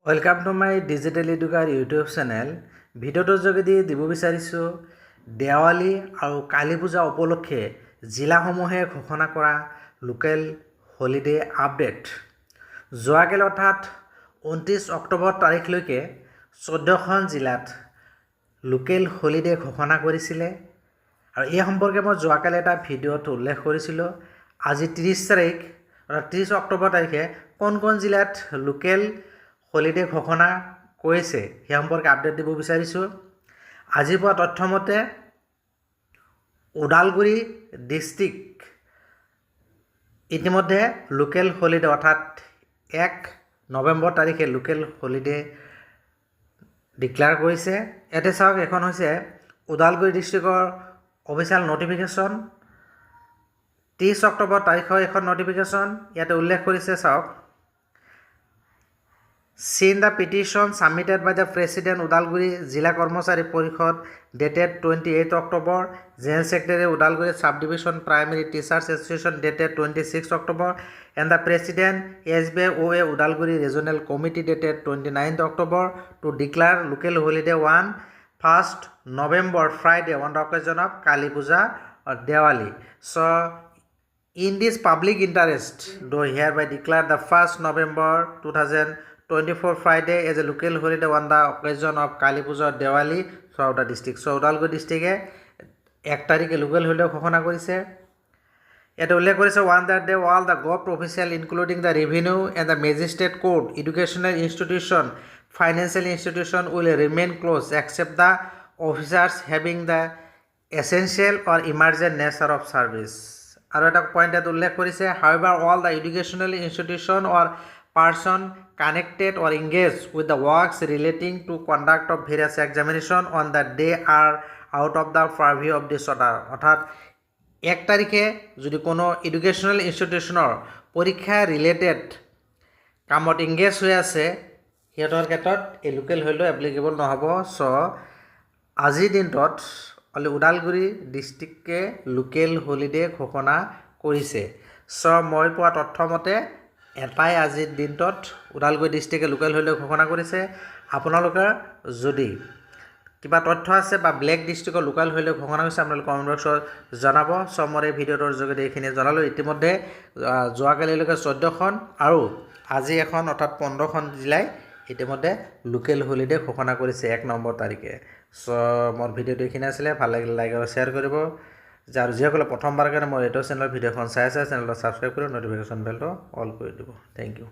Welcome to my digital educare YouTube channel. ভিডিওটোৰ যোগেদি দিব বিচাৰিছোঁ দেৱালী আৰু কালী পূজা উপলক্ষে জিলাসমূহে ঘোষণা কৰা লোকেল হলিডে আপডেট। যোৱাকালি অৰ্থাৎ 29 অক্টোবৰ তাৰিখলৈকে 14খন জিলাত লোকেল হলিডে ঘোষণা কৰিছিলে আৰু এই সম্পৰ্কে মই যোৱাকালি এটা ভিডিঅ'ত উল্লেখ কৰিছিলোঁ। আজি 30 তাৰিখ অৰ্থাৎ 30 অক্টোবৰ তাৰিখে কোন জিলাত লোকেল হলিডে ঘোষণা কৰিছে সেই সম্পৰ্কে আপডেট দিব বিচাৰিছোঁ। আজি পোৱা তথ্য মতে ওদালগুৰি ডিষ্ট্ৰিক্ট ইতিমধ্যে লোকেল হলিডে অৰ্থাৎ 1 নৱেম্বৰ তাৰিখে লোকেল হলিডে ডিক্লেয়াৰ কৰিছে। ইয়াতে চাওক, এখন হৈছে ওদালগুৰি ডিষ্ট্ৰিক্টৰ অফিচিয়েল নটিফিকেশ্যন। 30 অক্টোবৰ তাৰিখৰ এখন নটিফিকেশ্যন ইয়াতে উল্লেখ কৰিছে। চাওক, seen the petition submitted by the President Udalguri Jila Kormachari Porikhod dated 28 October, General Secretary Udalguri Subdivision Primary Teachers Association dated 26 October, and the President SBI OA Udalguri Regional Committee dated 29 October to declare local holiday 1st November Friday on the occasion of Kali Puja or Diwali. So, in this public interest, do hereby declare the 1st November 2024 Friday as a local holiday on the occasion of Kali Puja or Diwali throughout the district. So, Udalguri district 1 তাৰিখে local holiday ঘোষণা কৰিছে। এটা উল্লেখ কৰিছে one that day all the government official including the revenue and the magistrate court, educational institution, financial institution will remain closed except the officers having the essential or emergent nature of service. আৰু এটা point ইয়াত উল্লেখ কৰিছে however all the educational institution or person connected or engaged with the works relating to conduct of various examination on that day are out of the purview of this order. অৰ্থাৎ 1 তাৰিখে যদি কোনো educational ইনষ্টিটিউশ্যনৰ পৰীক্ষা related কামত engage হৈ আছে সিহঁতৰ ক্ষেত্ৰত এই লোকেল হলিডে এপ্লিকেবল নহ'ব। চ' আজিৰ দিনটোত ওদালগুৰি ডিষ্ট্ৰিক্টে লোকেল হলিডে ঘোষণা কৰিছে। চ' মই পোৱা তথ্য মতে এটাই আজিৰ দিনটোত ওদালগুৰি ডিষ্ট্ৰিক্টে লোকেল হলিডে ঘোষণা কৰিছে। আপোনালোকৰ যদি কিবা তথ্য আছে বা ব্লেক ডিষ্ট্ৰিক্টৰ লোকেল হলিডে ঘোষণা কৰিছে আপোনালোকে কমেণ্ট বক্সত জনাব। চ' মই এই ভিডিঅ'টোৰ যোগেদি এইখিনি জনালোঁ। ইতিমধ্যে যোৱাকালিলৈকে 14খন আৰু আজি এখন অৰ্থাৎ 15খন জিলাই ইতিমধ্যে লোকেল হলিডে ঘোষণা কৰিছে 1 নম্বৰ তাৰিখে। চ' মোৰ ভিডিঅ'টো এইখিনি আছিলে। ভাল লাগিলে লাইক আৰু শ্বেয়াৰ কৰিব। আৰু যিসকলে প্ৰথমবাৰৰ কাৰণে মোৰ এইটো চেনেলৰ ভিডিঅ'খন চাই আছে চেনেলটো ছাবস্ক্ৰাইব কৰি নটিফিকেশ্যন বেলটো অল কৰি দিব। Thank U.